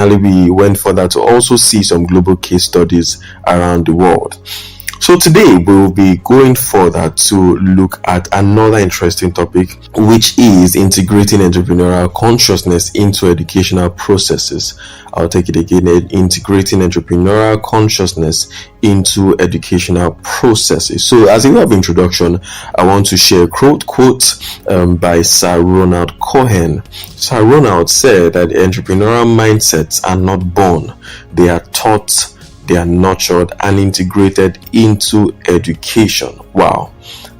we went further to also see some global case studies around the world. So today we will be going further to look at another interesting topic, which is integrating entrepreneurial consciousness into educational processes. I'll take it again, integrating entrepreneurial consciousness into educational processes. So as a way of introduction, I want to share a quote by Sir Ronald Cohen. Sir Ronald said that entrepreneurial mindsets are not born, they are taught, they are nurtured and integrated into education. Wow,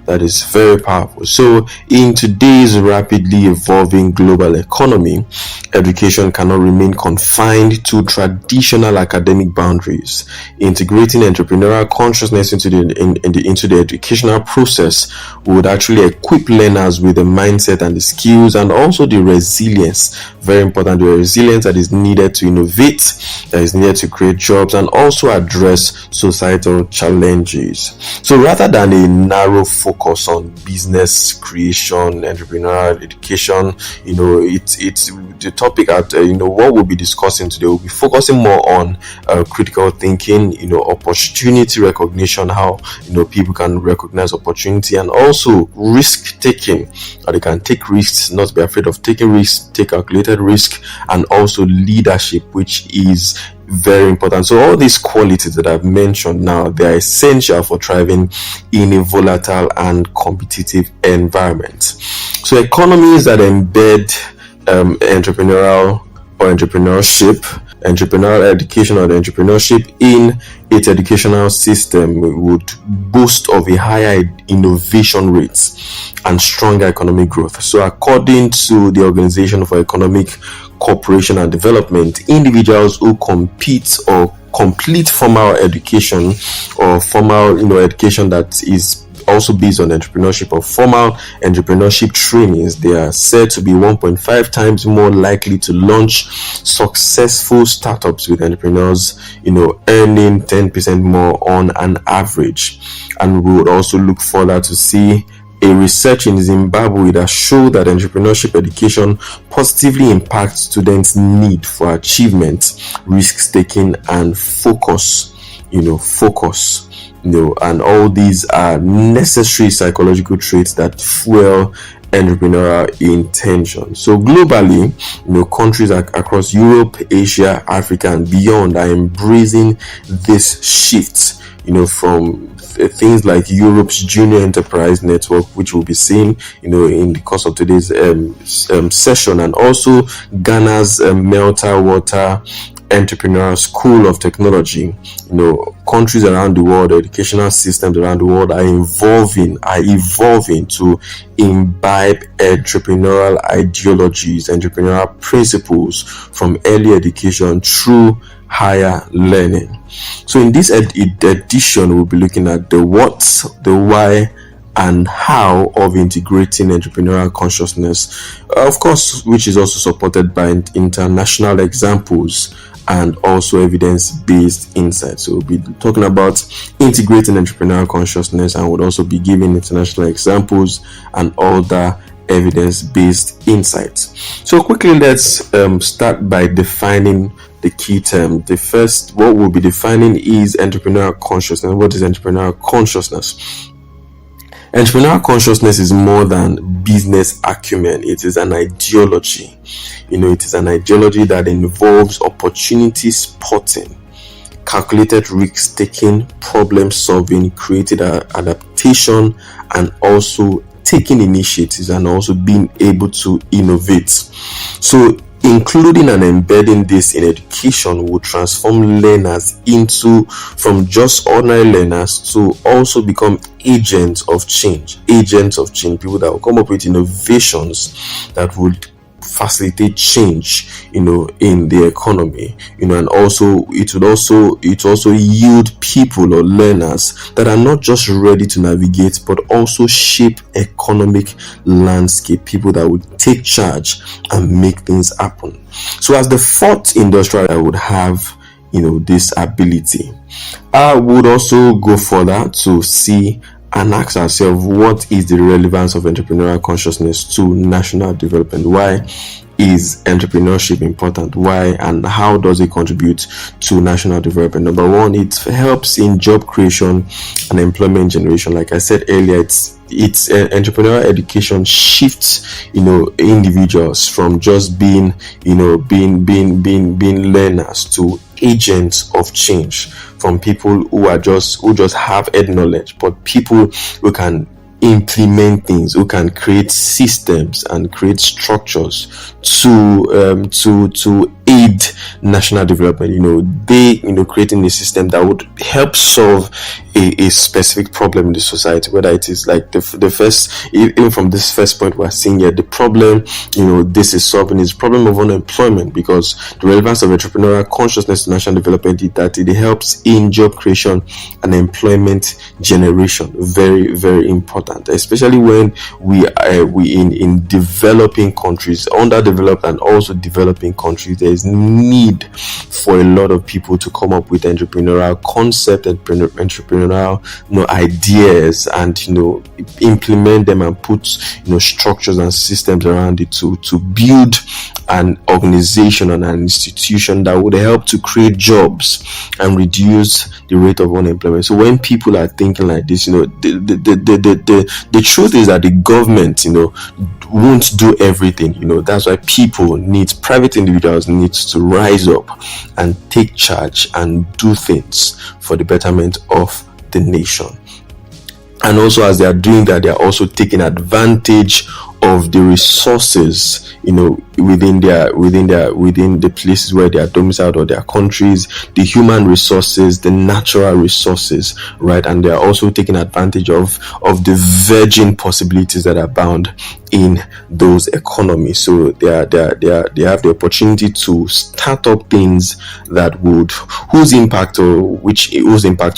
that is very powerful. So in today's rapidly evolving global economy, education cannot remain confined to traditional academic boundaries. Integrating entrepreneurial consciousness into the educational process would actually equip learners with the mindset and the skills and also the resilience, very important, the resilience that is needed to innovate, that is needed to create jobs and also address societal challenges. So rather than a narrow focus on business creation, entrepreneurial education, it's the topic at what we'll be discussing today. We'll be focusing more on critical thinking, opportunity recognition, how people can recognize opportunity, and also risk taking. They can take risks, not be afraid of taking risks, take calculated risk, and also leadership, which is very important. So all these qualities that I've mentioned now, they are essential for thriving in a volatile and competitive environment. So economies that embed entrepreneurial education or entrepreneurship in its educational system would boast of a higher innovation rates and stronger economic growth. So according to the Organization for Economic Cooperation and Development, individuals who compete or complete formal education or formal education that is also based on entrepreneurship or formal entrepreneurship trainings, they are said to be 1.5 times more likely to launch successful startups with entrepreneurs, earning 10% more on an average. And we would also look further to see a research in Zimbabwe that showed that entrepreneurship education positively impacts students' need for achievement, risk-taking, and focus. And all these are necessary psychological traits that fuel entrepreneurial intention. So globally, countries across Europe, Asia, Africa, and beyond are embracing this shift. From things like Europe's Junior Enterprise Network, which we'll be seeing, in the course of today's session, and also Ghana's Melta Water Entrepreneurial School of Technology. Countries around the world, educational systems around the world are evolving to imbibe entrepreneurial ideologies, entrepreneurial principles from early education through higher learning. So in this edition, we'll be looking at the what, the why, and how of integrating entrepreneurial consciousness, of course, which is also supported by international examples and also evidence-based insights. So we'll be talking about integrating entrepreneurial consciousness, and would also be giving international examples and other evidence-based insights. So quickly, let's start by defining the key term. The first, what we'll be defining is entrepreneurial consciousness. What is entrepreneurial consciousness? Entrepreneurial consciousness is more than business acumen. It is an ideology. It is an ideology that involves opportunity spotting, calculated risk taking, problem solving, creative adaptation, and also taking initiatives and also being able to innovate. So including and embedding this in education will transform learners from just ordinary learners to also become agents of change, people that will come up with innovations that would facilitate change, in the economy, and also it also yield people or learners that are not just ready to navigate, but also shape economic landscape, people that would take charge and make things happen. So as the fourth industrial, I would have, this ability. I would also go further to see and ask ourselves, what is the relevance of entrepreneurial consciousness to national development? Why is entrepreneurship important? Why and how does it contribute to national development? Number one, it helps in job creation and employment generation. Like I said earlier, it's entrepreneurial education shifts individuals from just being learners to agents of change, from people who just have head knowledge, but people who can implement things, who can create systems and create structures to aid national development. Creating a system that would help solve a specific problem in the society, whether it is like the first, even from this first point we're seeing here, the problem this is solving is problem of unemployment, because the relevance of entrepreneurial consciousness to national development is that it helps in job creation and employment generation. Very, very important, especially when we in developing countries, underdeveloped and also developing countries. There is need for a lot of people to come up with entrepreneurial concept and entrepreneurial ideas, and implement them and put structures and systems around it to build an organization and an institution that would help to create jobs and reduce the rate of unemployment. So when people are thinking like this, the truth is that the government won't do everything. That's why private individuals need to rise up and take charge and do things for the betterment of the nation. And also, as they are doing that, they are also taking advantage of the resources within the places where they are domiciled or their countries, the human resources, the natural resources, right? And they are also taking advantage of the virgin possibilities that are bound in those economies. So they have the opportunity to start up things that whose impact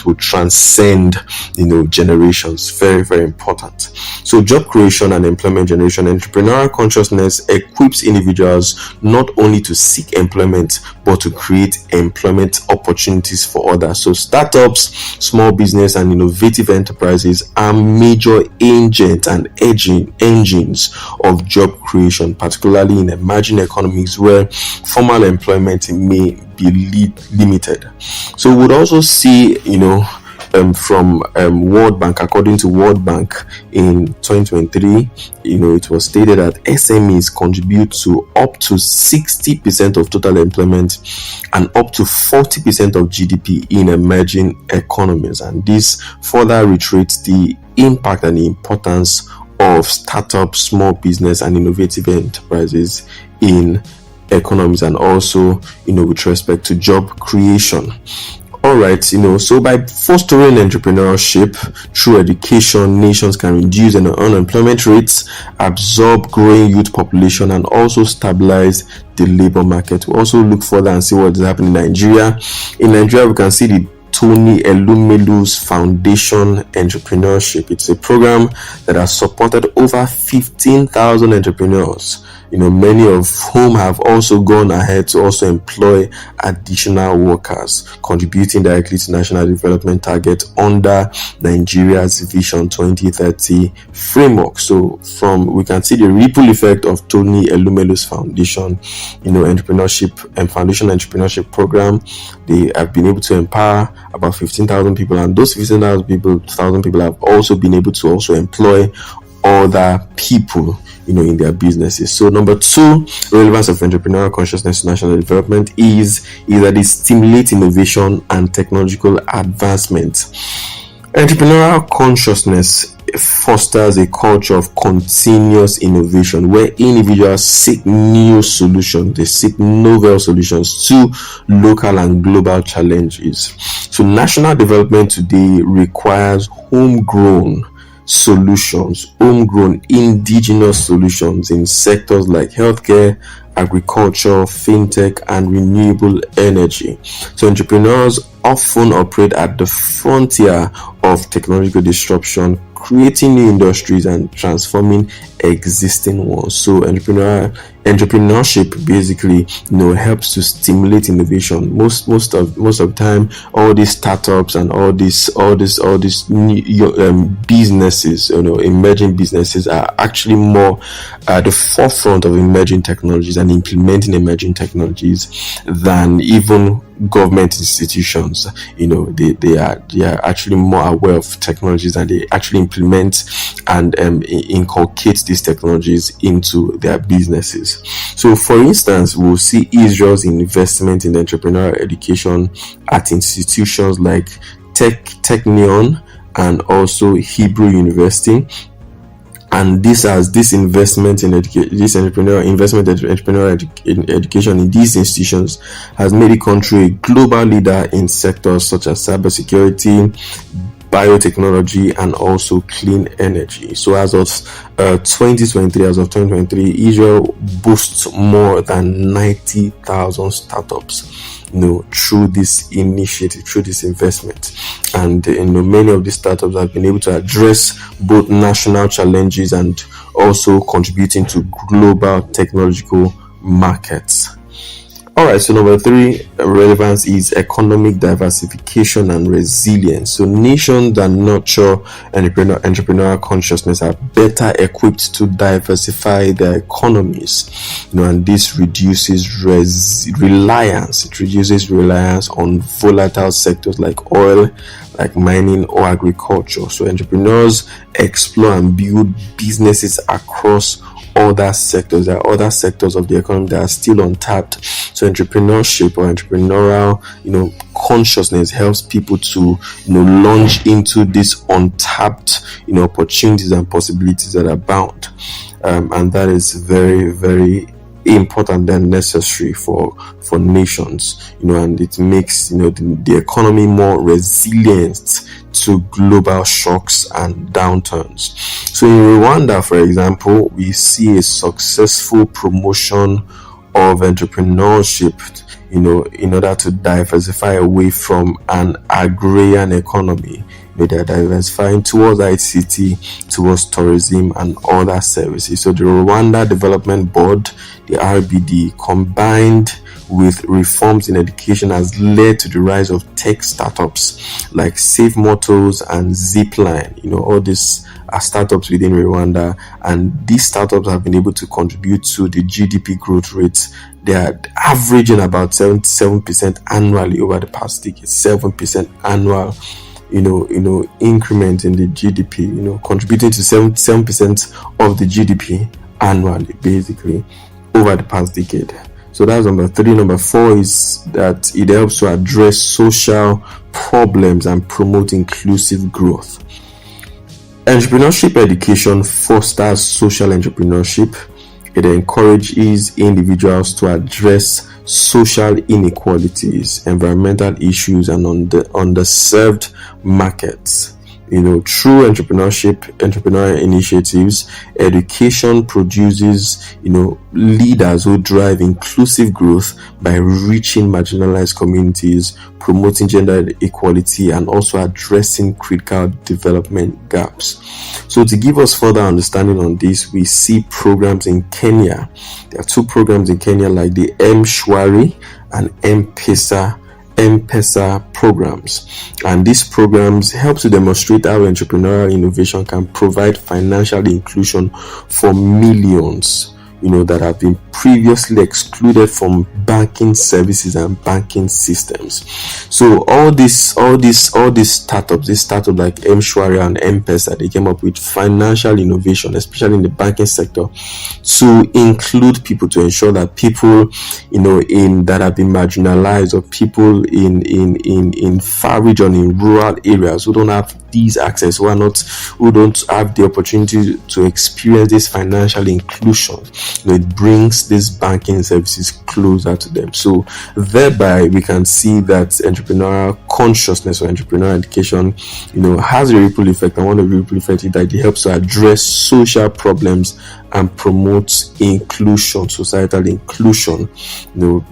would transcend generations. Very, very important. So job creation and employment generation. Entrepreneurial consciousness equips individuals not only to seek employment but to create employment opportunities for others. So startups, small business and innovative enterprises are major agents and engines of job creation, particularly in emerging economies where formal employment may be limited. So we would also see from World Bank, according to World Bank in 2023, it was stated that SMEs contribute to up to 60% of total employment and up to 40% of GDP in emerging economies. And this further reiterates the impact and the importance of startups, small business and innovative enterprises in economies, and also with respect to job creation. All right, so by fostering entrepreneurship through education, nations can reduce unemployment rates, absorb growing youth population, and also stabilize the labor market. We also look further and see what is happening in Nigeria. In Nigeria, we can see the Tony Elumelu's Foundation Entrepreneurship. It's a program that has supported over 15,000 entrepreneurs, many of whom have also gone ahead to also employ additional workers, contributing directly to national development targets under Nigeria's Vision 2030 framework. So we can see the ripple effect of Tony Elumelu's Foundation, entrepreneurship and Foundation Entrepreneurship Program. They have been able to empower about 15,000 people, and those 15,000 people have also been able to also employ other people in their businesses. So number two, relevance of entrepreneurial consciousness to national development is that it stimulates innovation and technological advancement. Entrepreneurial consciousness fosters a culture of continuous innovation where individuals seek new solutions, they seek novel solutions to local and global challenges. So national development today requires homegrown indigenous solutions in sectors like healthcare, agriculture, fintech, and renewable energy. So entrepreneurs often operate at the frontier of technological disruption, creating new industries and transforming existing ones. So entrepreneurship basically, helps to stimulate innovation. Most of the time, all these startups and all these new, businesses, emerging businesses, are actually more at the forefront of emerging technologies and implementing emerging technologies than even government institutions. They are actually more aware of technologies, and they actually implement and inculcate these technologies into their businesses. So for instance, we'll see Israel's investment in entrepreneurial education at institutions like Technion and also Hebrew University. And this investment in entrepreneurial education in these institutions has made the country a global leader in sectors such as cybersecurity, biotechnology, and also clean energy. So as of 2023, Israel boasts more than 90,000 startups, through this initiative, through this investment. And many of these startups have been able to address both national challenges and also contributing to global technological markets. All right, so number 3 relevance is economic diversification and resilience. So nations that nurture entrepreneurial consciousness are better equipped to diversify their economies, and this reduces reliance. It reduces reliance on volatile sectors like oil, like mining or agriculture. So entrepreneurs explore and build businesses across other sectors. There are other sectors of the economy that are still untapped. So entrepreneurship or entrepreneurial, consciousness helps people to, launch into these untapped, opportunities and possibilities that abound. And that is very, very important and necessary for nations, and it makes, the economy more resilient to global shocks and downturns. So in Rwanda, for example, we see a successful promotion of entrepreneurship, in order to diversify away from an agrarian economy. They're diversifying towards ICT, towards tourism and other services. So the Rwanda Development Board, the RBD, combined with reforms in education, has led to the rise of tech startups like Safe Motors and Zipline. All these are startups within Rwanda, and these startups have been able to contribute to the GDP growth rates. They are averaging about 7% annually over the past decade. 7% annual increment in the GDP, contributing to 7% of the GDP annually, basically, over the past decade. So that's number 3. Number 4 is that it helps to address social problems and promote inclusive growth. Entrepreneurship education fosters social entrepreneurship. It encourages individuals to address social inequalities, environmental issues, and underserved markets. Through entrepreneurial initiatives, education produces, leaders who drive inclusive growth by reaching marginalized communities, promoting gender equality, and also addressing critical development gaps. So to give us further understanding on this, we see programs in Kenya. There are 2 programs in Kenya, like the M-Shwari and M-Pesa programs, and these programs help to demonstrate how entrepreneurial innovation can provide financial inclusion for millions, that have been previously excluded from banking services and banking systems. So all these startups, like M-Shwari and M-Pesa, they came up with financial innovation, especially in the banking sector, to include people, to ensure that people, that have been marginalized, or people in far region, in rural areas, who don't have these access, who don't have the opportunity to experience this financial inclusion, it brings these banking services closer to them. So thereby we can see that entrepreneurial consciousness or entrepreneurial education, has a ripple effect, and one of the ripple effects is that it helps to address social problems and promotes inclusion, societal inclusion.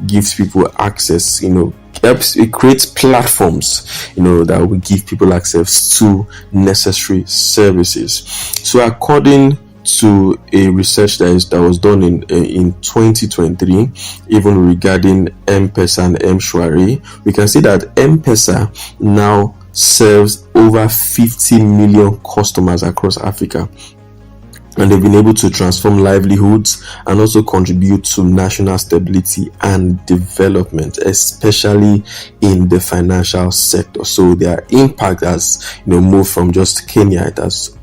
Gives people access, it creates platforms, that will give people access to necessary services. So according to a research that was done in 2023, even regarding M-Pesa and M-Shwari, we can see that M-Pesa now serves over 50 million customers across Africa, and they've been able to transform livelihoods and also contribute to national stability and development, especially in the financial sector. So their impact has moved from just Kenya, it has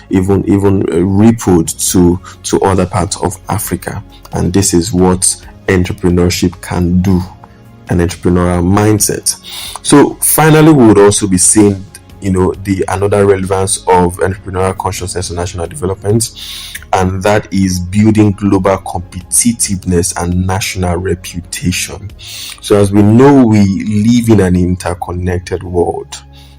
even rippled to other parts of Africa. And this is what entrepreneurship can do, an entrepreneurial mindset. So finally, we would also be seeing another relevance of entrepreneurial consciousness and national development, and that is building global competitiveness and national reputation. So as we know, we live in an interconnected world.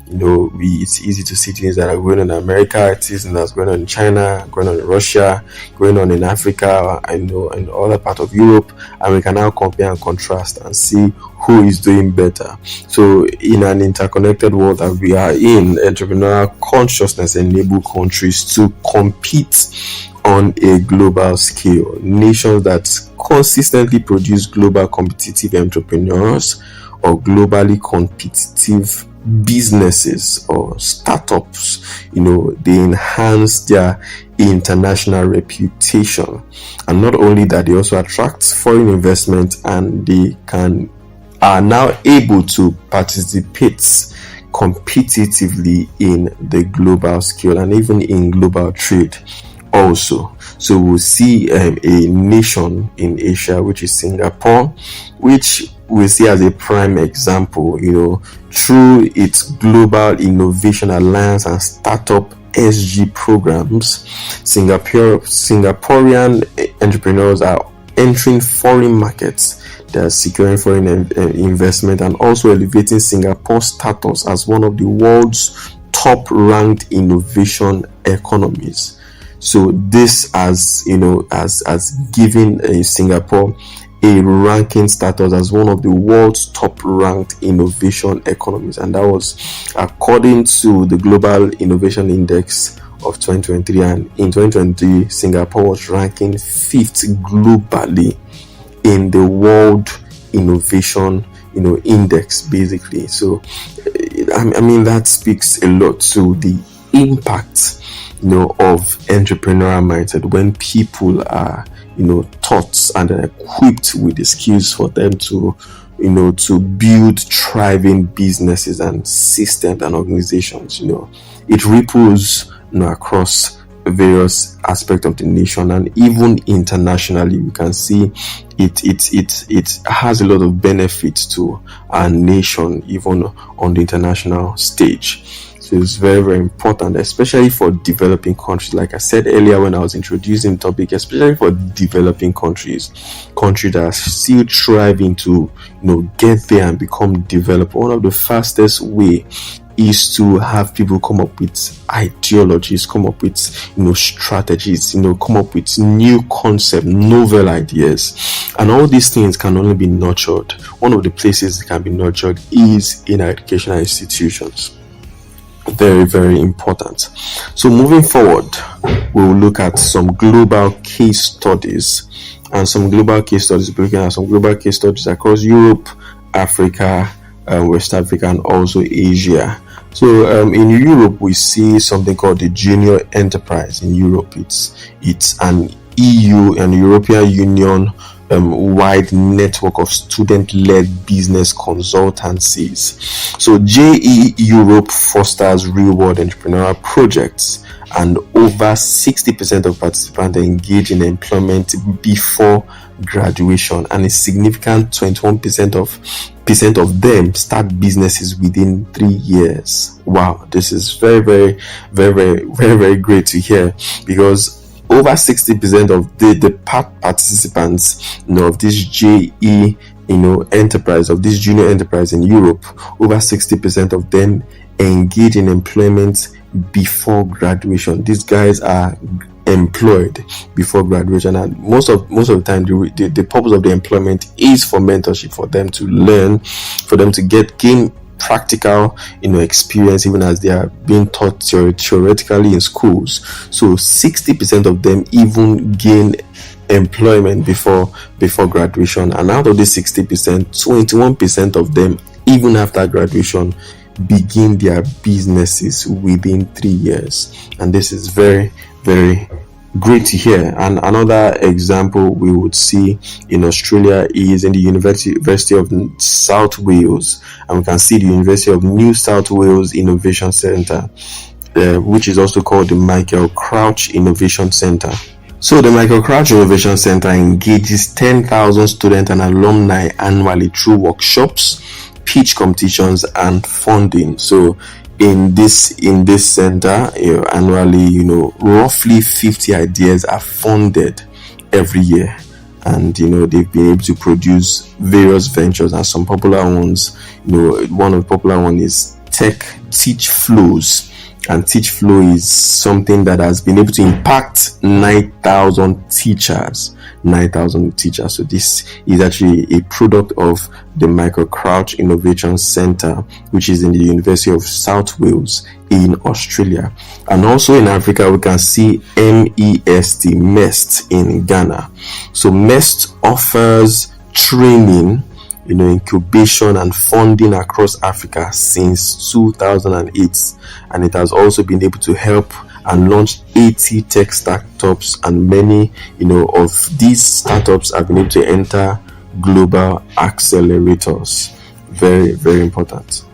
It's easy to see things that are going on in America, things that's going on in China, going on in Russia, going on in Africa, and other part of Europe, and we can now compare and contrast and see who is doing better. So in an interconnected world that we are in, entrepreneurial consciousness enables countries to compete on a global scale. Nations that consistently produce global competitive entrepreneurs or globally competitive businesses or startups, they enhance their international reputation. And not only that, they also attract foreign investment, and they are now able to participate competitively in the global scale and even in global trade also. So we'll see a nation in Asia, which is Singapore, which we see as a prime example, through its Global Innovation Alliance and Startup SG programs. Singaporean entrepreneurs are entering foreign markets. They are securing foreign investment and also elevating Singapore's status as one of the world's top-ranked innovation economies. So this has given Singapore a ranking status as one of the world's top-ranked innovation economies, and that was according to the Global Innovation Index of 2023. And in 2023, Singapore was ranking 5th globally in the World Innovation Index, basically. So that speaks a lot to the impact of entrepreneurial mindset when people are taught and equipped with the skills for them to build thriving businesses and systems and organizations. It ripples across various aspects of the nation, and even internationally we can see it has a lot of benefits to our nation, even on the international stage. So it's very, very important, especially for developing countries. Like I said earlier when I was introducing the topic, especially for developing countries that are still striving to get there and become developed. One of the fastest way is to have people come up with ideologies, come up with strategies, come up with new concepts, novel ideas, and all these things can only be nurtured. One of the places it can be nurtured is in our educational institutions. Very, very important. So moving forward, we will look at some global case studies, looking at some global case studies across Europe, Africa, West Africa, and also Asia. So in Europe, we see something called the Junior Enterprise. In Europe, it's an EU and European Union wide network of student-led business consultancies. So JE Europe fosters real-world entrepreneurial projects, and over 60% of participants engage in employment before graduation, and a significant 21% of them start businesses within 3 years. Wow, this is very, very, very, very, very, very great to hear, because over 60% of the participants of this JE enterprise, of this junior enterprise in Europe, over 60% of them engage in employment before graduation. These guys are employed before graduation, and most of the time the purpose of the employment is for mentorship, for them to learn, for them to gain practical experience, even as they are being taught theoretically in schools. So 60% of them even gain employment before graduation, and out of the 60%, 21% of them, even after graduation, begin their businesses within 3 years. And this is very, very great to hear. And another example we would see in Australia is in the University of South Wales, and we can see the University of New South Wales Innovation Centre, which is also called the Michael Crouch Innovation Centre. So the Michael Crouch Innovation Centre engages 10,000 students and alumni annually through workshops, pitch competitions, and funding. So in this center, annually, roughly 50 ideas are funded every year, and they've been able to produce various ventures. And some popular ones, one of the popular one is Teach Flows. And Teach Flow is something that has been able to impact 9,000 teachers. So this is actually a product of the Michael Crouch Innovation Centre, which is in the University of South Wales in Australia. And also in Africa, we can see MEST in Ghana. So MEST offers training, incubation and funding across Africa since 2008, and it has also been able to help and launch 80 tech startups, and many of these startups have been able to enter global accelerators. Very, very important.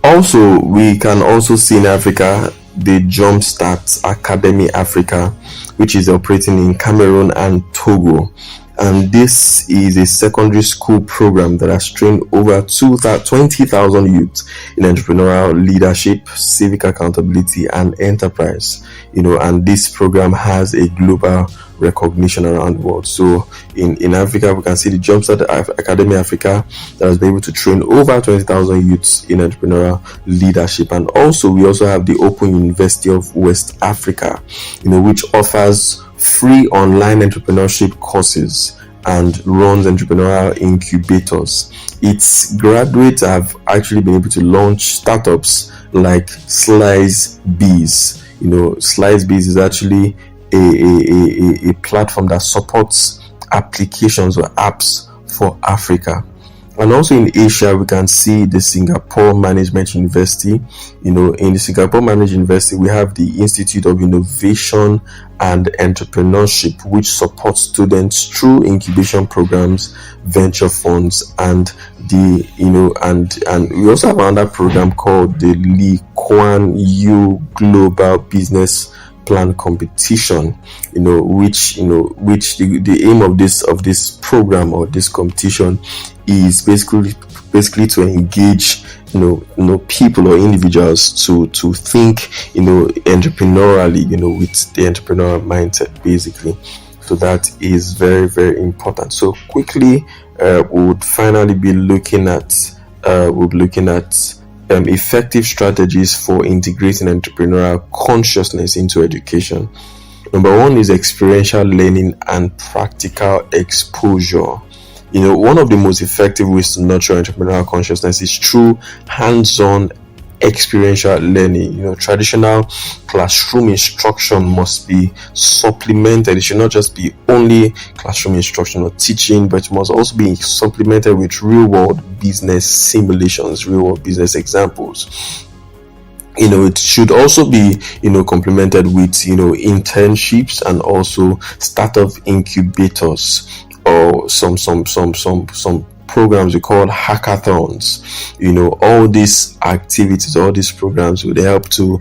Also, we can also see in Africa the Jumpstart Academy Africa, which is operating in Cameroon and Togo. And this is a secondary school program that has trained over 20,000 youths in entrepreneurial leadership, civic accountability, and enterprise. And this program has a global recognition around the world. So in Africa, we can see the Jumpstart Academy Africa that has been able to train over 20,000 youths in entrepreneurial leadership. And also, we also have the Open University of West Africa, which offers free online entrepreneurship courses and runs entrepreneurial incubators. Its graduates have actually been able to launch startups like SliceBiz. SliceBiz is actually a platform that supports applications or apps for Africa. And also in Asia, we can see the Singapore Management University. In the Singapore Management University, we have the Institute of Innovation and Entrepreneurship, which supports students through incubation programs, venture funds, and and we also have another program called the Lee Kuan Yew Global Business Plan Competition, which the aim of this program or this competition is basically to engage people or individuals to think entrepreneurially, with the entrepreneurial mindset basically. So that is very, very important. So quickly, we would finally be looking at effective strategies for integrating entrepreneurial consciousness into education. Number one is experiential learning and practical exposure. One of the most effective ways to nurture entrepreneurial consciousness is through hands-on experiential learning. Traditional classroom instruction must be supplemented. It should not just be only classroom instruction or teaching, but it must also be supplemented with real-world business simulations, real-world business examples. It should also be complemented with internships and also startup incubators, or some programs we call hackathons. All these activities, all these programs would help to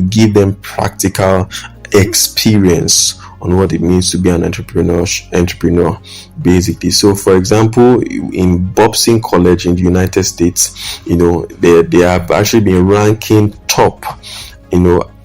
give them practical experience on what it means to be an entrepreneur basically. So for example, in Bobson College in the United States, they have actually been ranking top,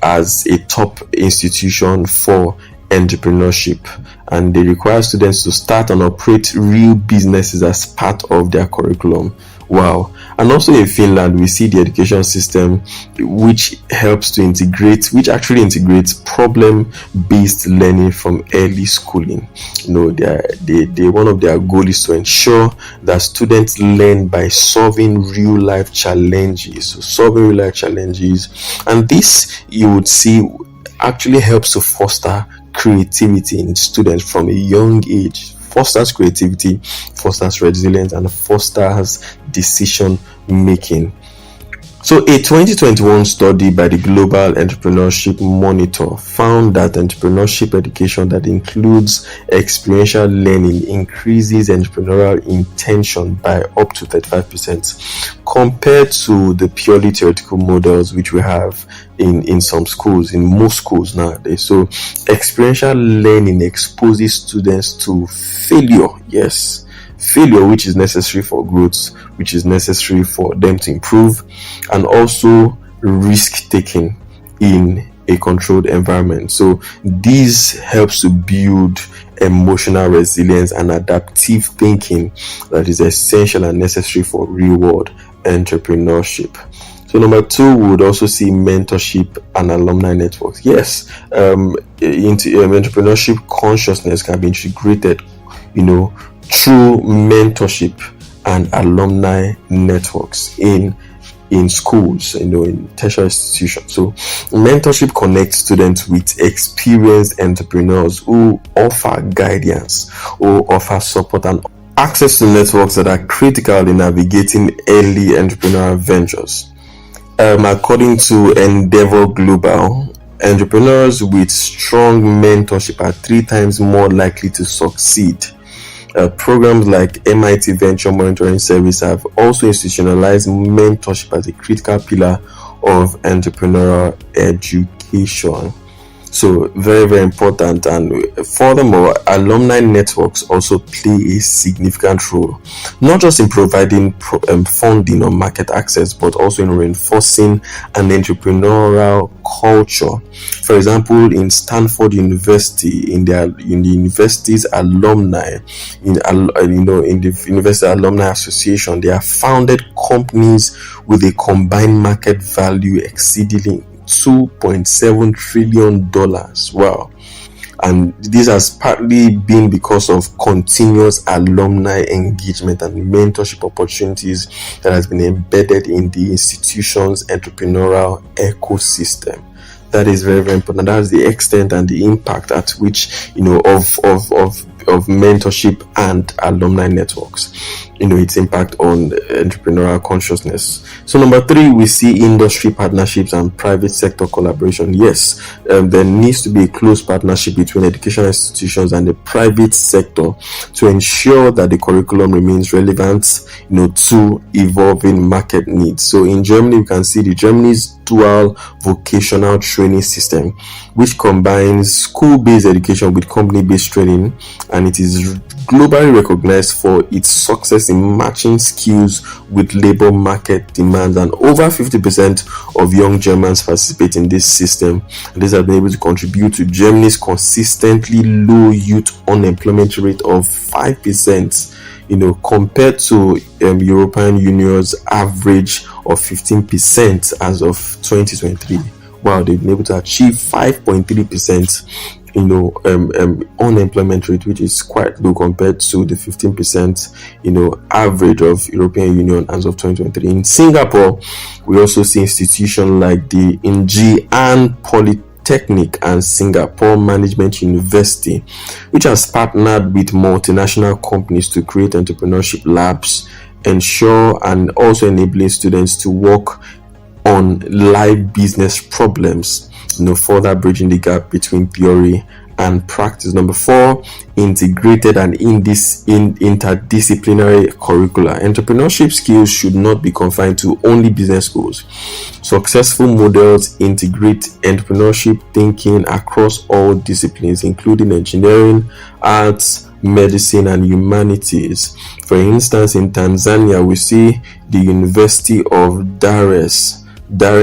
as a top institution for entrepreneurship, and they require students to start and operate real businesses as part of their curriculum. Wow. And also in Finland, we see the education system which actually integrates problem-based learning from early schooling. They one of their goals is to ensure that students learn by solving real-life challenges. So solving real-life challenges, and this, you would see, actually helps to foster creativity in students from a young age. Fosters creativity, fosters resilience, and fosters decision making. So a 2021 study by the Global Entrepreneurship Monitor found that entrepreneurship education that includes experiential learning increases entrepreneurial intention by up to 35% compared to the purely theoretical models which we have in some schools, in most schools nowadays. So experiential learning exposes students to failure, which is necessary for growth, which is necessary for them to improve, and also risk taking in a controlled environment. So this helps to build emotional resilience and adaptive thinking that is essential and necessary for real world entrepreneurship. So number 2, we would also see mentorship and alumni networks. Yes, into entrepreneurship consciousness can be integrated, through mentorship and alumni networks in schools, in tertiary institutions. So mentorship connects students with experienced entrepreneurs who offer guidance, who offer support and access to networks that are critical in navigating early entrepreneurial ventures. According to Endeavor Global, entrepreneurs with strong mentorship are 3 times more likely to succeed. Programs like MIT Venture Monitoring Service have also institutionalized mentorship as a critical pillar of entrepreneurial education. So very, very important. And furthermore, alumni networks also play a significant role, not just in providing funding or market access, but also in reinforcing an entrepreneurial culture. For example, in Stanford University, in the university's alumni, in the University Alumni Association, they have founded companies with a combined market value exceeding $2.7 trillion. Wow. And this has partly been because of continuous alumni engagement and mentorship opportunities that has been embedded in the institution's entrepreneurial ecosystem. That is very, very important. That's the extent and the impact at which of mentorship and alumni networks, its impact on entrepreneurial consciousness. So number 3, we see industry partnerships and private sector collaboration. Yes, there needs to be a close partnership between educational institutions and the private sector to ensure that the curriculum remains relevant, to evolving market needs. So in Germany, we can see Germany's dual vocational training system, which combines school-based education with company-based training, and it is globally recognized for its success in matching skills with labor market demands, and over 50% of young Germans participate in this system, and this has been able to contribute to Germany's consistently low youth unemployment rate of 5%, compared to European Union's average of 15% as of 2023. Wow, they've been able to achieve 5.3% unemployment rate, which is quite low compared to the 15% average of European Union as of 2023. In Singapore, we also see institutions like the Ngee Polytechnic and Singapore Management University, which has partnered with multinational companies to create entrepreneurship labs, ensure and also enabling students to work on live business problems, further bridging the gap between theory and practice. Number 4, integrated and interdisciplinary curricula. Entrepreneurship skills should not be confined to only business schools. Successful models integrate entrepreneurship thinking across all disciplines, including engineering, arts, medicine, and humanities. For instance, in Tanzania, we see the University of Dar es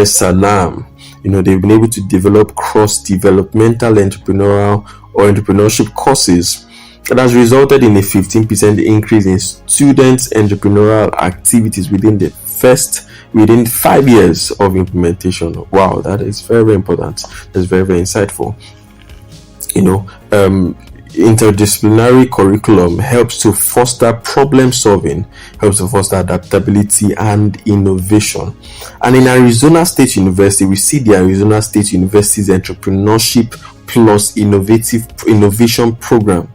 Salaam. They've been able to develop cross-developmental entrepreneurial or entrepreneurship courses, that has resulted in a 15% increase in students' entrepreneurial activities within 5 years of implementation. Wow, that is very, very important. That's very, very insightful. Interdisciplinary curriculum helps to foster problem solving, helps to foster adaptability and innovation. And in Arizona State University, we see the Arizona State University's entrepreneurship plus innovation program,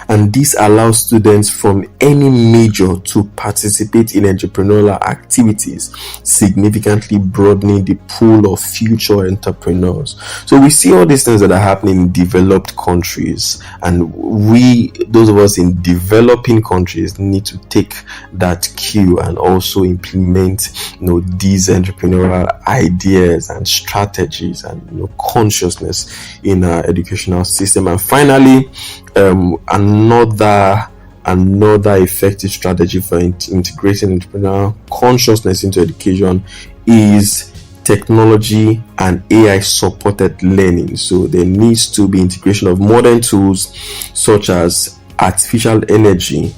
and this allows students from any major to participate in entrepreneurial activities, significantly broadening the pool of future entrepreneurs. So we see all these things that are happening in developed countries, and those of us in developing countries, need to take that cue and also implement these entrepreneurial ideas and strategies and consciousness in our educational system. And finally, another effective strategy for integrating entrepreneurial consciousness into education is technology and AI supported learning. So there needs to be integration of modern tools such as artificial energy,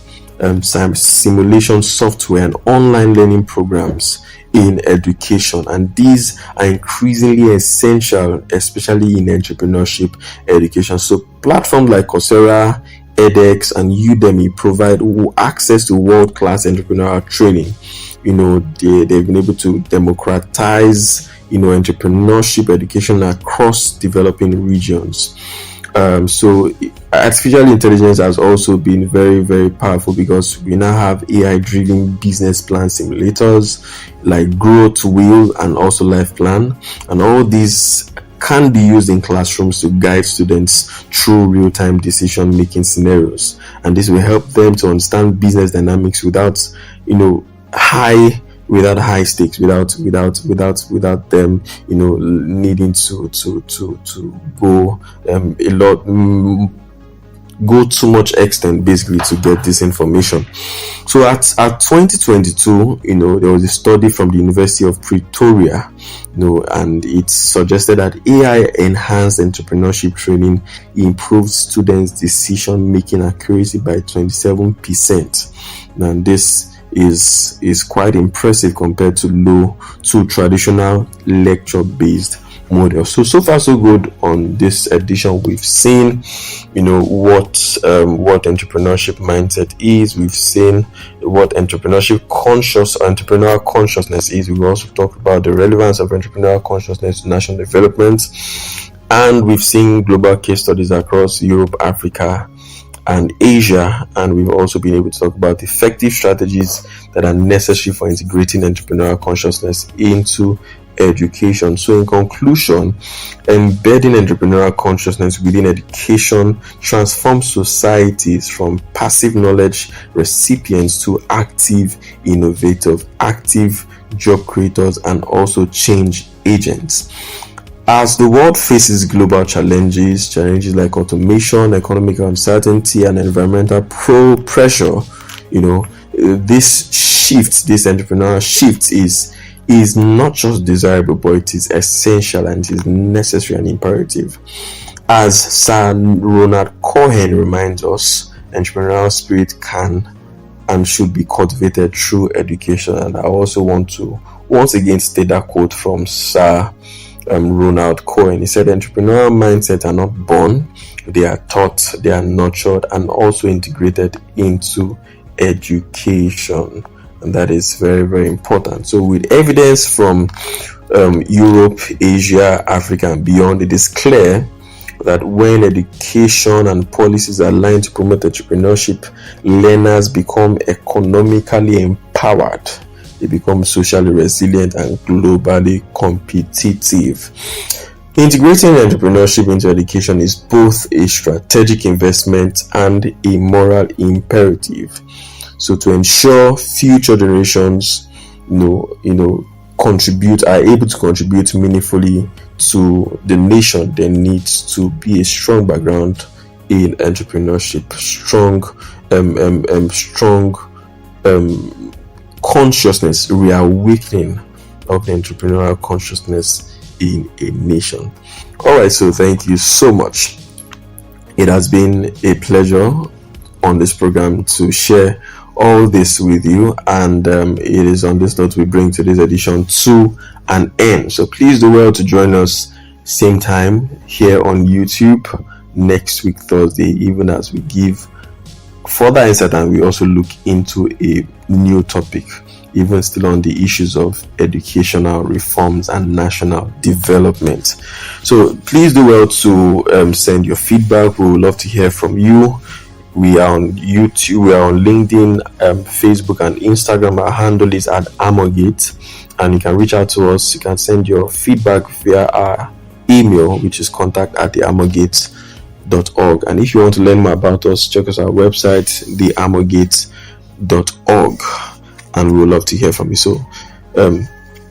simulation software, and online learning programs in education, and these are increasingly essential, especially in entrepreneurship education. So platforms like Coursera, edX, and Udemy provide access to world-class entrepreneurial training. They've been able to democratize entrepreneurship education across developing regions. So artificial intelligence has also been very, very powerful, because we now have AI driven business plan simulators like Growth Wheel and also Life Plan, and all these can be used in classrooms to guide students through real-time decision-making scenarios, and this will help them to understand business dynamics without high stakes, without them needing to go too much extent basically to get this information. So at 2022, there was a study from the University of Pretoria, and it suggested that AI enhanced entrepreneurship training improved students' decision making accuracy by 27%. And this is quite impressive compared to traditional lecture based model. So far so good on this edition. We've seen what entrepreneurship mindset is. We've seen what entrepreneurial consciousness is. We've also talked about the relevance of entrepreneurial consciousness to national development, and we've seen global case studies across Europe, Africa, and Asia, and we've also been able to talk about effective strategies that are necessary for integrating entrepreneurial consciousness into education. So in conclusion, embedding entrepreneurial consciousness within education transforms societies from passive knowledge recipients to active innovators, active job creators, and also change agents. As the world faces global challenges like automation, economic uncertainty, and environmental pressure, this entrepreneurial shift is not just desirable, but it is essential, and it is necessary and imperative. As Sir Ronald Cohen reminds us, entrepreneurial spirit can and should be cultivated through education. And I also want to once again state that quote from Sir Ronald Cohen. He said, entrepreneurial mindsets are not born, they are taught, they are nurtured, and also integrated into education. And that is very, very important. So with evidence from Europe, Asia, Africa, and beyond, it is clear that when education and policies are aligned to promote entrepreneurship, learners become economically empowered, they become socially resilient and globally competitive. Integrating entrepreneurship into education is both a strategic investment and a moral imperative. So to ensure future generations, are able to contribute meaningfully to the nation, there needs to be a strong background in entrepreneurship, strong consciousness, reawakening of the entrepreneurial consciousness in a nation. All right, so thank you so much. It has been a pleasure on this program to share all this with you, and it is on this note we bring today's edition to an end. So please do well to join us same time here on YouTube next week Thursday, even as we give further insight and we also look into a new topic, even still on the issues of educational reforms and national development. So please do well to send your feedback. We would love to hear from you. We are on YouTube, we are on LinkedIn, Facebook, and Instagram. Our handle is at Amogate, and you can reach out to us. You can send your feedback via our email, which is contact@theamogate.org. And if you want to learn more about us, check us our website, theamogate.org, and we would love to hear from you. So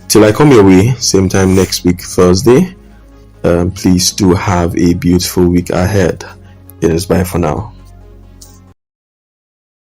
till I come your way same time next week Thursday, please do have a beautiful week ahead. It is bye for now.